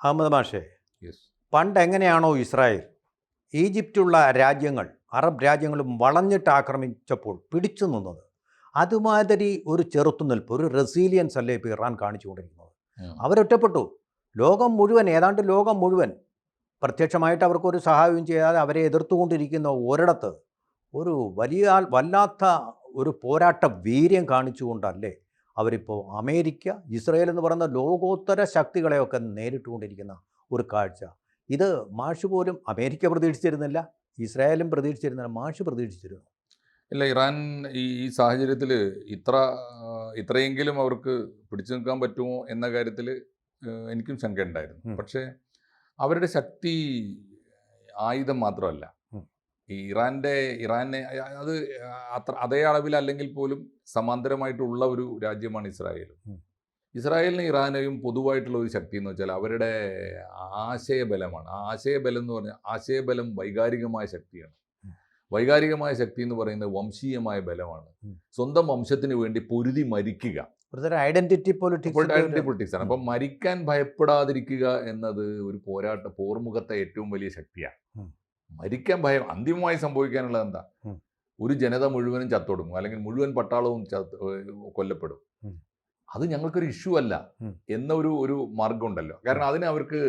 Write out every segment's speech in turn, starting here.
അഹമ്മദ് മാഷേ, യെസ്. പണ്ട് എങ്ങനെയാണോ ഇസ്രായേൽ ഈജിപ്റ്റുള്ള രാജ്യങ്ങൾ, അറബ് രാജ്യങ്ങളും വളഞ്ഞിട്ട് ആക്രമിച്ചപ്പോൾ പിടിച്ചു നിന്നത്, അതുമാതിരി ഒരു ചെറുത്തുനിൽപ്പ്, ഒരു റെസീലിയൻസ് അല്ലേ ഇപ്പോൾ ഇറാൻ കാണിച്ചുകൊണ്ടിരിക്കുന്നത്. അവരൊറ്റപ്പെട്ടു. ലോകം മുഴുവൻ, ഏതാണ്ട് ലോകം മുഴുവൻ പ്രത്യക്ഷമായിട്ട് അവർക്കൊരു സഹായവും ചെയ്യാതെ അവരെ എതിർത്തുകൊണ്ടിരിക്കുന്ന ഒരിടത്ത് ഒരു വല്ലാത്ത ഒരു പോരാട്ട വീര്യം കാണിച്ചുകൊണ്ടല്ലേ അവരിപ്പോൾ അമേരിക്ക, ഇസ്രായേൽ എന്ന് പറയുന്ന ലോകോത്തര ശക്തികളെയൊക്കെ നേരിട്ടുകൊണ്ടിരിക്കുന്ന ഒരു കാഴ്ച. ഇത് മാഷ് പോലും അമേരിക്ക പ്രതീക്ഷിച്ചിരുന്നില്ല, ഇസ്രായേലും പ്രതീക്ഷിച്ചിരുന്നില്ല, മാഷ് പ്രതീക്ഷിച്ചിരുന്നു. ഇല്ല, ഇറാൻ ഈ സാഹചര്യത്തിൽ ഇത്രയെങ്കിലും അവർക്ക് പിടിച്ചു നിൽക്കാൻ പറ്റുമോ എന്ന കാര്യത്തിൽ എനിക്കും ശങ്കയുണ്ടായിരുന്നു. പക്ഷേ അവരുടെ ശക്തി ആയുധം മാത്രമല്ല. ഈ ഇറാനെ അത് അതേ അളവിലല്ലെങ്കിൽ പോലും സമാന്തരമായിട്ടുള്ള ഒരു രാജ്യമാണ് ഇസ്രായേൽ. ഇസ്രായേലിന് ഇറാനെയും പൊതുവായിട്ടുള്ള ഒരു ശക്തി എന്ന് വെച്ചാൽ അവരുടെ ആശയബലമാണ്. ആശയബലം എന്ന് പറഞ്ഞാൽ ആശയബലം വൈകാരികമായ ശക്തിയാണ്. വൈകാരികമായ ശക്തി എന്ന് പറയുന്നത് വംശീയമായ ബലമാണ്. സ്വന്തം വംശത്തിന് വേണ്ടി പൊരുതി മരിക്കുക, ഐഡന്റിറ്റി പൊളിറ്റിക്സ് ആണ്. അപ്പം മരിക്കാൻ ഭയപ്പെടാതിരിക്കുക എന്നത് ഒരു പോർമുഖത്തെ ഏറ്റവും വലിയ ശക്തിയാണ്. മരിക്കാൻ ഭയം അന്തിമമായി സംഭവിക്കാനുള്ളത് എന്താ? ഒരു ജനത മുഴുവനും ചത്തൊടുങ്ങും, അല്ലെങ്കിൽ മുഴുവൻ പട്ടാളവും കൊല്ലപ്പെടും. അത് ഞങ്ങൾക്കൊരു ഇഷ്യൂ അല്ല എന്ന ഒരു മാർഗമുണ്ടല്ലോ. കാരണം അതിന് അവർക്ക്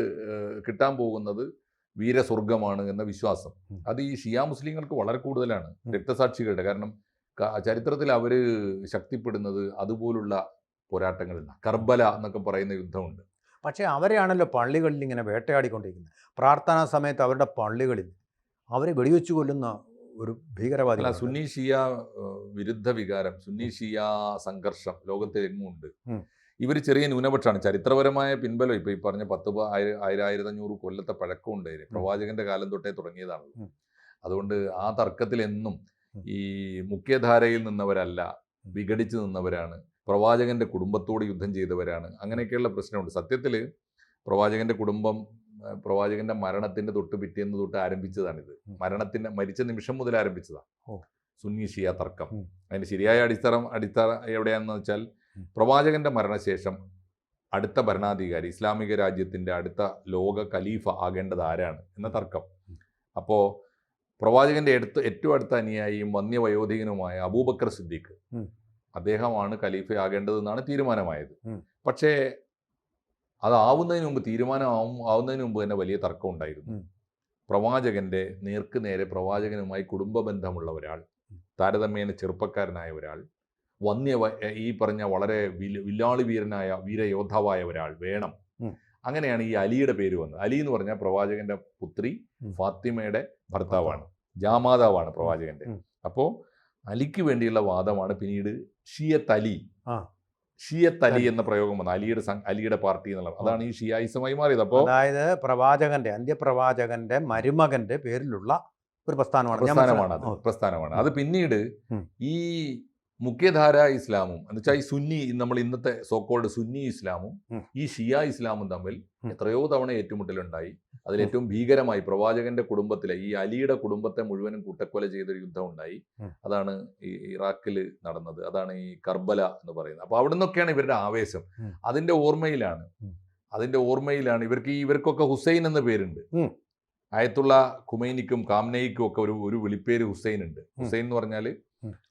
കിട്ടാൻ പോകുന്നത് വീരസ്വർഗമാണ് എന്ന വിശ്വാസം. അത് ഈ ഷിയ മുസ്ലിങ്ങൾക്ക് വളരെ കൂടുതലാണ്, രക്തസാക്ഷികളുടെ. കാരണം ചരിത്രത്തിൽ അവർ ശക്തിപ്പെടുന്നത് അതുപോലുള്ള പോരാട്ടങ്ങളില്ല. കർബല എന്നൊക്കെ പറയുന്ന യുദ്ധമുണ്ട്. പക്ഷേ അവരെയാണല്ലോ പള്ളികളിൽ ഇങ്ങനെ വേട്ടയാടിക്കൊണ്ടിരിക്കുന്നത്. പ്രാർത്ഥനാ സമയത്ത് അവരുടെ പള്ളികളിൽ അവരെ വെടിവെച്ചു കൊല്ലുന്ന ഒരു ഭീകരവാദി. അല്ല, സുന്നി ഷിയ വിരുദ്ധ വികാരം, സുന്നി ഷിയ സംഘർഷം ലോകത്തെങ്ങുമുണ്ട്. ഇവർ ചെറിയ ന്യൂനപക്ഷമാണ്. ചരിത്രപരമായ പിൻബലം ഇപ്പോൾ ഈ പറഞ്ഞ 10,500 കൊല്ലത്തെ പഴക്കമുണ്ട്. പ്രവാചകന്റെ കാലം തൊട്ടേ തുടങ്ങിയതാണ്. അതുകൊണ്ട് ആ തർക്കത്തിൽ എന്നും ഈ മുഖ്യധാരയിൽ നിന്നവരല്ല, വിഘടിച്ച് നിന്നവരാണ്. പ്രവാചകന്റെ കുടുംബത്തോട് യുദ്ധം ചെയ്തവരാണ്. അങ്ങനെയൊക്കെയുള്ള പ്രശ്നമുണ്ട്. സത്യത്തിൽ പ്രവാചകന്റെ കുടുംബം പ്രവാചകന്റെ മരണത്തിന്റെ പിറ്റേന്ന് തൊട്ട് ആരംഭിച്ചതാണിത്. മരിച്ച നിമിഷം മുതൽ ആരംഭിച്ചതാണ് സുന്നി ഷിയ തർക്കം. അതിന്റെ ശരിയായ അടിത്തറ എവിടെയാണെന്ന് വെച്ചാൽ, പ്രവാചകന്റെ മരണശേഷം അടുത്ത ഭരണാധികാരി, ഇസ്ലാമിക രാജ്യത്തിന്റെ അടുത്ത ലോക ഖലീഫ ആകേണ്ടത് ആരാണ് എന്ന തർക്കം. അപ്പോൾ പ്രവാചകന്റെ ഏറ്റവും അടുത്ത അനുയായിയും വന്യവയോധികനുമായ അബൂബക്കർ സിദ്ദീഖ്, അദ്ദേഹമാണ് ഖലീഫ ആകേണ്ടതെന്നാണ് തീരുമാനമായത്. പക്ഷേ തീരുമാനമാവുന്നതിന് മുമ്പ് തന്നെ വലിയ തർക്കം ഉണ്ടായിരുന്നു. പ്രവാചകന്റെ നേരെ പ്രവാചകനുമായി കുടുംബ ബന്ധമുള്ള ഒരാൾ, താരതമ്യേന ചെറുപ്പക്കാരനായ ഒരാൾ, ഈ പറഞ്ഞ വളരെ വില്ലാളി വീരയോദ്ധാവായ ഒരാൾ വേണം. അങ്ങനെയാണ് ഈ അലിയുടെ പേര് വന്നത്. അലി എന്ന് പറഞ്ഞാൽ പ്രവാചകന്റെ പുത്രി ഫാത്തിമയുടെ ഭർത്താവാണ്, ജാമാതാവാണ് പ്രവാചകന്റെ. അപ്പോൾ അലിക്ക് വേണ്ടിയുള്ള വാദമാണ് പിന്നീട് ഷിയത്ത് അലി എന്ന പ്രയോഗം വന്നത്. അലിയുടെ പാർട്ടി എന്നുള്ളത്, അതാണ് ഈ ഷിയായിസമായി മാറിയത്. അപ്പോൾ അതായത് അന്ത്യപ്രവാചകന്റെ മരുമകന്റെ പേരിലുള്ള ഒരു പ്രസ്ഥാനമാണ്. അത് പിന്നീട് ഈ മുഖ്യധാര ഇസ്ലാമും എന്ന് വെച്ചാൽ ഈ സുന്നി, നമ്മൾ ഇന്നത്തെ സോക്കോൾഡ് സുന്നി ഇസ്ലാമും ഈ ഷിയ ഇസ്ലാമും തമ്മിൽ എത്രയോ തവണ ഏറ്റുമുട്ടലുണ്ടായി. അതിലേറ്റവും ഭീകരമായി പ്രവാചകന്റെ കുടുംബത്തിലെ ഈ അലിയുടെ കുടുംബത്തെ മുഴുവനും കൂട്ടക്കൊല ചെയ്തൊരു യുദ്ധം ഉണ്ടായി. അതാണ് ഈ ഇറാഖിൽ നടന്നത്. അതാണ് ഈ കർബല എന്ന് പറയുന്നത്. അപ്പോൾ അവിടെ നിന്നൊക്കെയാണ് ഇവരുടെ ആവേശം. അതിന്റെ ഓർമ്മയിലാണ് ഇവർക്കൊക്കെ ഹുസൈൻ എന്ന പേരുണ്ട്. ആയത്തുള്ള ഖുമൈനിക്കും കാംനയിക്കും ഒക്കെ ഒരു വിളിപ്പേര് ഹുസൈൻ ഉണ്ട്. ഹുസൈൻ എന്ന് പറഞ്ഞാൽ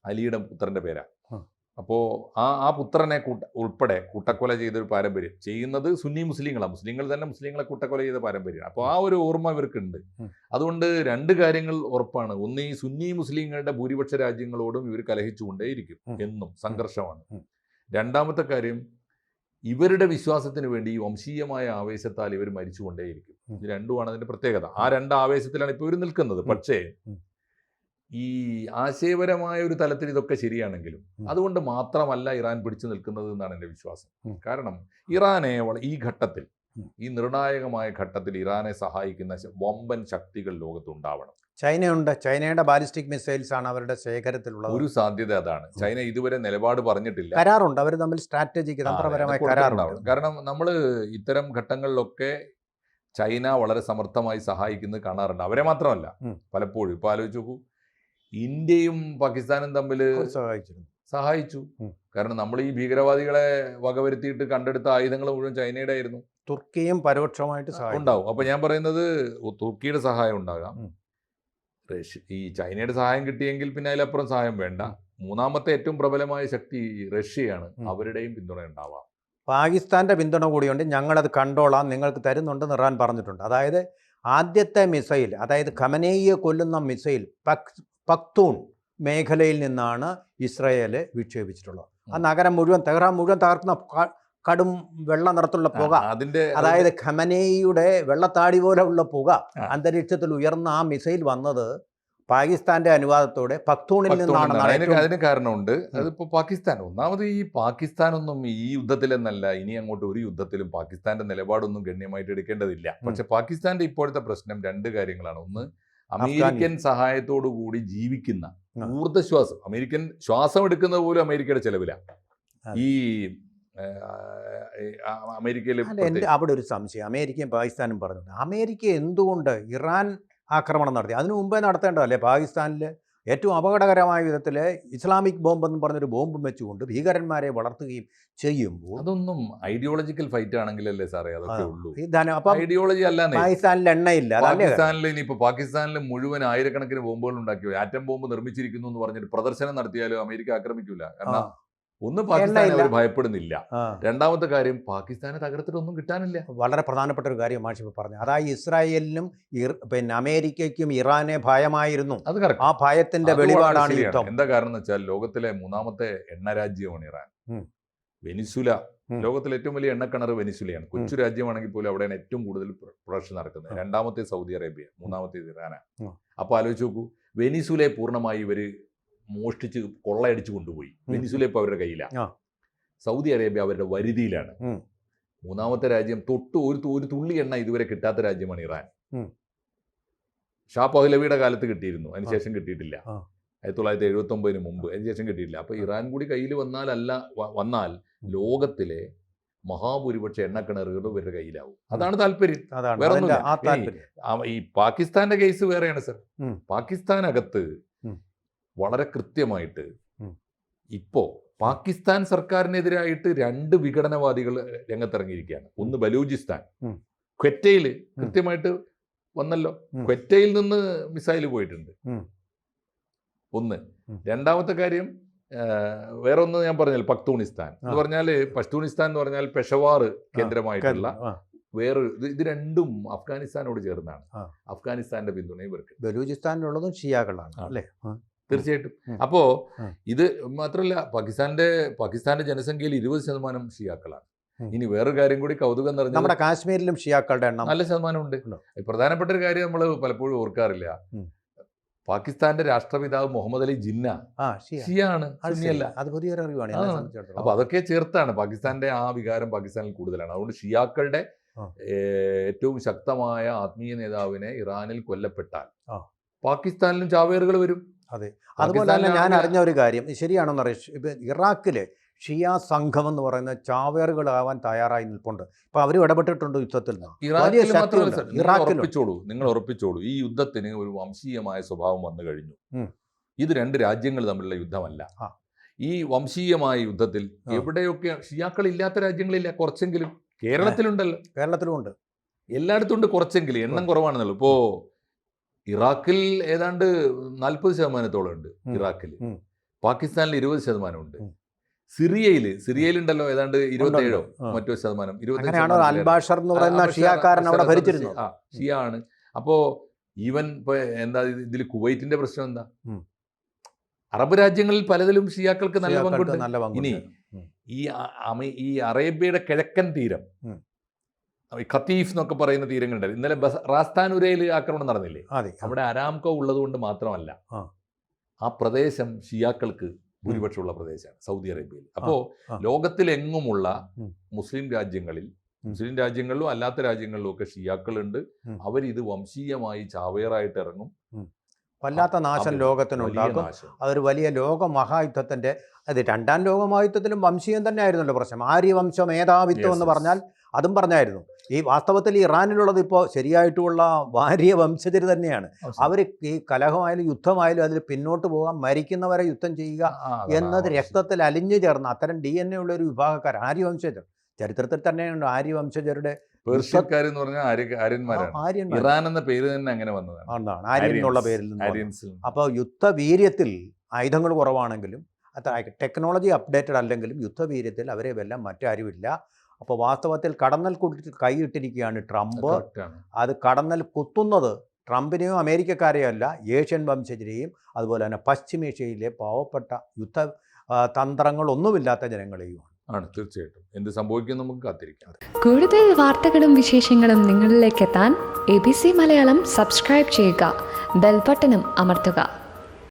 അലിയുടെ പുത്രന്റെ പേരാ. അപ്പോൾ ആ പുത്രനെ ഉൾപ്പെടെ കൂട്ടക്കൊല ചെയ്തൊരു പാരമ്പര്യം ചെയ്യുന്നത് സുന്നി മുസ്ലിങ്ങളാണ്. മുസ്ലിങ്ങളെ കൂട്ടക്കൊല ചെയ്ത പാരമ്പര്യമാണ്. അപ്പോൾ ആ ഒരു ഓർമ്മ ഇവർക്കുണ്ട്. അതുകൊണ്ട് രണ്ട് കാര്യങ്ങൾ ഉറപ്പാണ്. ഒന്ന്, ഈ സുന്നി മുസ്ലിങ്ങളുടെ ഭൂരിപക്ഷ രാജ്യങ്ങളോടും ഇവർ കലഹിച്ചുകൊണ്ടേയിരിക്കും, എന്നും സംഘർഷമാണ്. രണ്ടാമത്തെ കാര്യം, ഇവരുടെ വിശ്വാസത്തിന് വേണ്ടി ഈ വംശീയമായ ആവേശത്താൽ ഇവർ മരിച്ചുകൊണ്ടേയിരിക്കും. ഇത് രണ്ടുമാണ് അതിന്റെ പ്രത്യേകത. ആ രണ്ട് ആവേശത്തിലാണ് ഇപ്പോൾ ഇവർ നിൽക്കുന്നത്. പക്ഷേ ഈ ആശയപരമായ ഒരു തലത്തിൽ ഇതൊക്കെ ശരിയാണെങ്കിലും അതുകൊണ്ട് മാത്രമല്ല ഇറാൻ പിടിച്ചു നിൽക്കുന്നത് എന്നാണ് എൻ്റെ വിശ്വാസം. കാരണം ഇറാനെ ഈ ഘട്ടത്തിൽ, ഈ നിർണായകമായ ഘട്ടത്തിൽ ഇറാനെ സഹായിക്കുന്ന വമ്പൻ ശക്തികൾ ലോകത്തുണ്ടാവണം. ചൈനയുടെ ബാലിസ്റ്റിക് മിസൈൽസ് ആണ് അവരുടെ ശേഖരത്തിലുള്ള ഒരു സാധ്യത. അതാണ്. ചൈന ഇതുവരെ നിലപാട് പറഞ്ഞിട്ടില്ല. കരാറുണ്ട്, അവർ തമ്മിൽ സ്ട്രാറ്റജിക് തന്ത്രപരമായ കരാറുണ്ട്. കാരണം നമ്മൾ ഇത്തരം ഘട്ടങ്ങളിലൊക്കെ ചൈന വളരെ സമർത്ഥമായി സഹായിക്കുന്നത് കാണാറുണ്ട്. അവരെ മാത്രമല്ല, പലപ്പോഴും ഇപ്പോൾ ആലോചിച്ച് നോക്കൂ, ഇന്ത്യയും പാകിസ്ഥാനും തമ്മിൽ സഹായിച്ചു. കാരണം നമ്മൾ ഈ ഭീകരവാദികളെ വകവരുത്തിയിട്ട് കണ്ടെടുത്ത ആയുധങ്ങൾ മുഴുവൻ ചൈനയുടെ ആയിരുന്നു. തുർക്കിയും പരോക്ഷമായിട്ട് സഹായിക്കും. ഉണ്ടാവും. അപ്പോൾ ഞാൻ പറയുന്നത് തുർക്കിയുടെ സഹായം ഉണ്ടാകാം, ഉം. ഈ ചൈനയുടെ സഹായം കിട്ടിയെങ്കിൽ പിന്നെ അതിലപ്പുറം സഹായം വേണ്ട. മൂന്നാമത്തെ ഏറ്റവും പ്രബലമായ ശക്തി റഷ്യയാണ്. അവരുടെയും പിന്തുണ ഉണ്ടാവാം. പാകിസ്ഥാൻ്റെ പിന്തുണ കൂടിയുണ്ട്. ഞങ്ങളത് കണ്ടോളാം, നിങ്ങൾക്ക് തരുന്നുണ്ടെന്ന് ഇറാൻ പറഞ്ഞിട്ടുണ്ട്. അതായത് ആദ്യത്തെ മിസൈൽ, അതായത് ഖമനേയിയെ കൊല്ലുന്ന മിസൈൽ പക്തൂൺ മേഖലയിൽ നിന്നാണ് ഇസ്രയേൽ വിക്ഷേപിച്ചിട്ടുള്ളത്. ആ നഗരം മുഴുവൻ, തെഹ്റാൻ മുഴുവൻ തകർക്കുന്ന കടും വെള്ള നിറത്തുള്ള പുക, അതായത് ഖമനേയിയുടെ വെള്ളത്താടി പോലെ ഉള്ള പുക അന്തരീക്ഷത്തിൽ ഉയർന്ന ആ മിസൈൽ വന്നത് പാകിസ്ഥാന്റെ അനുവാദത്തോടെ പക്തൂണിൽ നിന്നാണ്. അതിന് കാരണമുണ്ട്. അതിപ്പോ പാകിസ്ഥാൻ, ഒന്നാമത് ഈ പാകിസ്ഥാനൊന്നും ഈ യുദ്ധത്തിലെന്നല്ല, ഇനി അങ്ങോട്ട് ഒരു യുദ്ധത്തിലും പാകിസ്ഥാന്റെ നിലപാടൊന്നും ഗണ്യമായിട്ട് എടുക്കേണ്ടതില്ല. പക്ഷെ പാകിസ്ഥാന്റെ ഇപ്പോഴത്തെ പ്രശ്നം രണ്ട് കാര്യങ്ങളാണ്. ഒന്ന്, അമേരിക്കൻ സഹായത്തോടു കൂടി ജീവിക്കുന്ന ഊർജ്ജശ്വാസം, അമേരിക്കൻ ശ്വാസം എടുക്കുന്നത് പോലും അമേരിക്കയുടെ ചെലവിലാണ്. ഈ അമേരിക്കയിൽ അവിടെ ഒരു സംശയം, അമേരിക്കയും പാകിസ്ഥാനും പറഞ്ഞിട്ടുണ്ട്. അമേരിക്ക എന്തുകൊണ്ട് ഇറാൻ ആക്രമണം നടത്തി? അതിനു മുമ്പേ നടത്തേണ്ടതല്ലേ? പാകിസ്ഥാനിൽ ഏറ്റവും അപകടകരമായ വിധത്തിൽ ഇസ്ലാമിക് ബോംബ് എന്ന് പറഞ്ഞൊരു ബോംബും വെച്ചുകൊണ്ട് ഭീകരന്മാരെ വളർത്തുകയും ചെയ്യുമ്പോൾ, അതൊന്നും ഐഡിയോളജിക്കൽ ഫൈറ്റ് ആണെങ്കിലല്ലേ സാറേ അതൊക്കെ ഉള്ളൂ. ഐഡിയോളജി അല്ല. പാകിസ്ഥാനിൽ എണ്ണയില്ല. പാകിസ്ഥാനിൽ ഇനിയിപ്പോൾ പാകിസ്ഥാനിൽ മുഴുവൻ ആയിരക്കണക്കിന് ബോംബുകൾ ഉണ്ടാക്കി ആറ്റം ബോംബ് നിർമ്മിച്ചിരിക്കുന്നു എന്ന് പറഞ്ഞിട്ട് പ്രദർശനം നടത്തിയാലും അമേരിക്ക ആക്രമിക്കില്ല. കാരണം ഒന്ന്, പാകിസ്ഥാനെ അവർ ഭയപ്പെടുന്നില്ല. രണ്ടാമത്തെ കാര്യം, പാകിസ്ഥാനെ തകർത്തിട്ടൊന്നും കിട്ടാനില്ല. വളരെ പ്രധാനപ്പെട്ട ഒരു കാര്യം മാഷി പറഞ്ഞു. അതായത് ഇസ്രായേലിനും പിന്നെ അമേരിക്കയ്ക്കും ഇറാനെ ഭയമായിരുന്നു. അത് കറക്റ്റ്. ആ ഭയത്തിന്റെ വെളിപാടാണ് യുദ്ധം. എന്താ കാരണം എന്ന് വെച്ചാൽ ലോകത്തിലെ മൂന്നാമത്തെ എണ്ണ രാജ്യമാണ് ഇറാൻ. വെനിസുല, ലോകത്തിലെ ഏറ്റവും വലിയ എണ്ണക്കിണർ വെനിസുലയാണ്. കൊച്ചു രാജ്യമാണെങ്കിൽ പോലും അവിടെയാണ് ഏറ്റവും കൂടുതൽ പ്രൊഡക്ഷൻ നടക്കുന്നത്. രണ്ടാമത്തെ സൗദി അറേബ്യ, മൂന്നാമത്തേത് ഇറാനാണ്. അപ്പോൾ ആലോചിച്ച് നോക്കൂ, വെനിസുലയെ പൂർണ്ണമായി ഇവര് മോഷ്ടിച്ച് കൊള്ളയടിച്ചു കൊണ്ടുപോയി. വെനിസുല ഇപ്പോൾ അവരുടെ കയ്യിലാണ്. സൗദി അറേബ്യ അവരുടെ വരുതിയിലാണ്. മൂന്നാമത്തെ രാജ്യം, തൊട്ട് ഒരു തുള്ളി എണ്ണ ഇതുവരെ കിട്ടാത്ത രാജ്യമാണ് ഇറാൻ. ഷാ പഹ്ലവിയുടെ കാലത്ത് കിട്ടിയിരുന്നു, അതിനുശേഷം കിട്ടിയിട്ടില്ല. 1979 മുമ്പ്, അതിനുശേഷം കിട്ടിയിട്ടില്ല. അപ്പോൾ ഇറാൻ കൂടി കയ്യിൽ വന്നാൽ ലോകത്തിലെ മഹാഭൂരിപക്ഷ എണ്ണക്കിണറുകളും ഇവരുടെ കയ്യിലാവും. അതാണ് താല്പര്യം, വേറെ ഒന്നുമില്ല. ഈ പാകിസ്ഥാന്റെ കേസ് വേറെയാണ് സർ. പാകിസ്ഥാനകത്ത് വളരെ കൃത്യമായിട്ട് ഇപ്പോ പാകിസ്ഥാൻ സർക്കാരിനെതിരായിട്ട് രണ്ട് വിഘടനവാദികൾ രംഗത്തിറങ്ങിയിരിക്കുകയാണ്. ഒന്ന് ബലൂചിസ്ഥാൻ, ക്വറ്റയിൽ കൃത്യമായിട്ട് വന്നല്ലോ. ക്വറ്റയിൽ നിന്ന് മിസൈല് പോയിട്ടുണ്ട് ഒന്ന്. രണ്ടാമത്തെ കാര്യം, വേറെ ഒന്ന് ഞാൻ പറഞ്ഞാൽ പഖ്തൂണിസ്ഥാൻ എന്ന് പറഞ്ഞാൽ, പഷ്തൂണിസ്ഥാൻ എന്ന് പറഞ്ഞാൽ പെഷവാർ കേന്ദ്രമായിട്ടുള്ള വേറൊരു, ഇത് രണ്ടും അഫ്ഗാനിസ്ഥാനോട് ചേർന്നാണ്. അഫ്ഗാനിസ്ഥാന്റെ പിന്തുണ ഇവർക്ക്. ബലൂചിസ്ഥാനിലുള്ളതും ഷിയാക്കളാണ് അല്ലേ? തീർച്ചയായിട്ടും. അപ്പോ ഇത് മാത്രമല്ല, പാകിസ്ഥാന്റെ ജനസംഖ്യയിൽ 20% ഷിയാക്കളാണ്. ഇനി വേറൊരു കാര്യം കൂടി കൗതുകം നിറഞ്ഞത്, നമ്മുടെ കാശ്മീരിലും ഷിയാക്കളുടെ എണ്ണം നല്ല ശതമാനമുണ്ട്. പ്രധാനപ്പെട്ട ഒരു കാര്യം നമ്മൾ പലപ്പോഴും ഓർക്കാറില്ല. പാകിസ്ഥാന്റെ രാഷ്ട്രപിതാവ് മുഹമ്മദ് അലി ജിന്ന ഷിയാണ്, അത് പുതിയൊരു അറിവാണ്. അപ്പൊ അതൊക്കെ ചേർത്താണ് പാകിസ്ഥാന്റെ ആ വികാരം പാകിസ്ഥാനിൽ കൂടുതലാണ്. അതുകൊണ്ട് ഷിയാക്കളുടെ ഏറ്റവും ശക്തമായ ആത്മീയ നേതാവിനെ ഇറാനിൽ കൊല്ലപ്പെട്ടാൽ പാകിസ്ഥാനിലും ചാവേറുകൾ വരും. അതെ. അതുപോലെ തന്നെ ഞാൻ അറിഞ്ഞ ഒരു കാര്യം ശരിയാണെന്ന് അറിയാം, ഇപ്പം ഇറാഖിലെ ഷിയ സംഘം എന്ന് പറയുന്ന ചാവേറുകളാവാൻ തയ്യാറായി നിൽപ്പുണ്ട്. ഇപ്പൊ അവരും ഇടപെട്ടിട്ടുണ്ട് യുദ്ധത്തിൽ. നിങ്ങൾ ഉറപ്പിച്ചോളൂ, ഈ യുദ്ധത്തിന് ഒരു വംശീയമായ സ്വഭാവം വന്നു കഴിഞ്ഞു. ഇത് രണ്ട് രാജ്യങ്ങൾ തമ്മിലുള്ള യുദ്ധമല്ല. ഈ വംശീയമായ യുദ്ധത്തിൽ എവിടെയൊക്കെ ഷിയാക്കൾ ഇല്ലാത്ത രാജ്യങ്ങളില്ല, കുറച്ചെങ്കിലും. കേരളത്തിലുണ്ടല്ലോ, കേരളത്തിലുമുണ്ട്, എല്ലായിടത്തും ഉണ്ട്, കുറച്ചെങ്കിലും. എണ്ണം കുറവാണെന്നുള്ളൂ. ഇപ്പോ ഇറാഖിൽ ഏതാണ്ട് 40% ഉണ്ട്. ഇറാഖിൽ, പാകിസ്ഥാനിൽ 20% ഉണ്ട്. സിറിയയിലുണ്ടല്ലോ ഏതാണ്ട് 27 മറ്റോ ശതമാനം, 25 ഷിയാണ്. അപ്പോ ഈവൻ ഇപ്പൊ എന്താ ഇതിൽ കുവൈറ്റിന്റെ പ്രശ്നം എന്താ? അറബ് രാജ്യങ്ങളിൽ പലതിലും ഷിയാക്കൾക്ക് നല്ല പങ്കുണ്ട്. ഇനി ഈ അറേബ്യയുടെ കിഴക്കൻ തീരം, ഖത്തീഫ് എന്നൊക്കെ പറയുന്ന തീരങ്ങളുണ്ട്. ഇന്നലെ റാസ്താനുരയിൽ ആക്രമണം നടന്നില്ലേ? അവിടെ അരാംകോ ഉള്ളത് കൊണ്ട് മാത്രമല്ല, ആ പ്രദേശം ഷിയാക്കൾക്ക് ഭൂരിപക്ഷമുള്ള പ്രദേശമാണ് സൗദി അറേബ്യയിൽ. അപ്പോൾ ലോകത്തിലെങ്ങുമുള്ള മുസ്ലിം രാജ്യങ്ങളിലും അല്ലാത്ത രാജ്യങ്ങളിലും ഒക്കെ ഷിയാക്കളുണ്ട്. അവരിത് വംശീയമായി ചാവേറായിട്ട് ഇറങ്ങും. വല്ലാത്ത നാശം ലോകത്തിനുണ്ടാകും. അതൊരു വലിയ ലോകമഹായുദ്ധത്തിന്റെ, അത് രണ്ടാം ലോകമഹായുദ്ധത്തിലും വംശീയം തന്നെ ആയിരുന്നല്ലോ പ്രശ്നം. ആര്യവംശ മേധാവിത്വം എന്ന് പറഞ്ഞാൽ അതും പറഞ്ഞായിരുന്നു. ഈ വാസ്തവത്തിൽ ഇറാനിലുള്ളത് ഇപ്പോൾ ശരിയായിട്ടുള്ള ഭാര്യ വംശജർ തന്നെയാണ്. അവർ ഈ കലഹമായാലും യുദ്ധമായാലും അതിൽ പിന്നോട്ട് പോകാൻ, മരിക്കുന്നവരെ യുദ്ധം ചെയ്യുക എന്നത് രക്തത്തിൽ അലിഞ്ഞു ചേർന്ന അത്തരം DNA ഉള്ള ഒരു വിഭാഗക്കാർ ആര്യവംശജർ. ചരിത്രത്തിൽ തന്നെയുണ്ട് ആര്യവംശജരുടെ പേർഷ്യക്കാർ എന്ന് പറഞ്ഞാൽ ആര്യന്മാരാണ്. ആര്യന്മാർ ഇറാൻ എന്ന പേര് തന്നെ അങ്ങനെ വന്നതാണ്. ആണ് ആര്യൻ എന്നുള്ള പേരിൽ നിന്ന്. ആര്യൻസിൽ. അപ്പോൾ യുദ്ധവീര്യത്തിൽ ആയുധങ്ങൾ കുറവാണെങ്കിലും ടെക്നോളജി അപ്ഡേറ്റഡ് അല്ലെങ്കിലും യുദ്ധവീര്യത്തിൽ അവരെ വെല്ലാൻ മറ്റാരുമില്ല. അപ്പോൾ വാസ്തവത്തിൽ കടന്നൽ കുട്ടിൽ കൈയിട്ടിരിക്കുകയാണ് ട്രംപ്. അത് കടന്നൽ കുത്തുന്നത് ട്രംപിനെയോ അമേരിക്കക്കാരെയോ അല്ല, ഏഷ്യൻ വംശജരെയും അതുപോലെ തന്നെ പശ്ചിമേഷ്യയിലെ പാവപ്പെട്ട യുദ്ധ തന്ത്രങ്ങളൊന്നുമില്ലാത്ത ജനങ്ങളെയുമാണ്. ആണ്, തീർച്ചയായിട്ടും. എന്ത് സംഭവിക്കും നമുക്ക് കാത്തിരിക്കാം. കൂടുതൽ വാർത്തകളും വിശേഷങ്ങളും നിങ്ങളിലേക്ക് എത്താൻ ABC മലയാളം സബ്സ്ക്രൈബ് ചെയ്യുക, ബെൽ ബട്ടണും അമർത്തുക.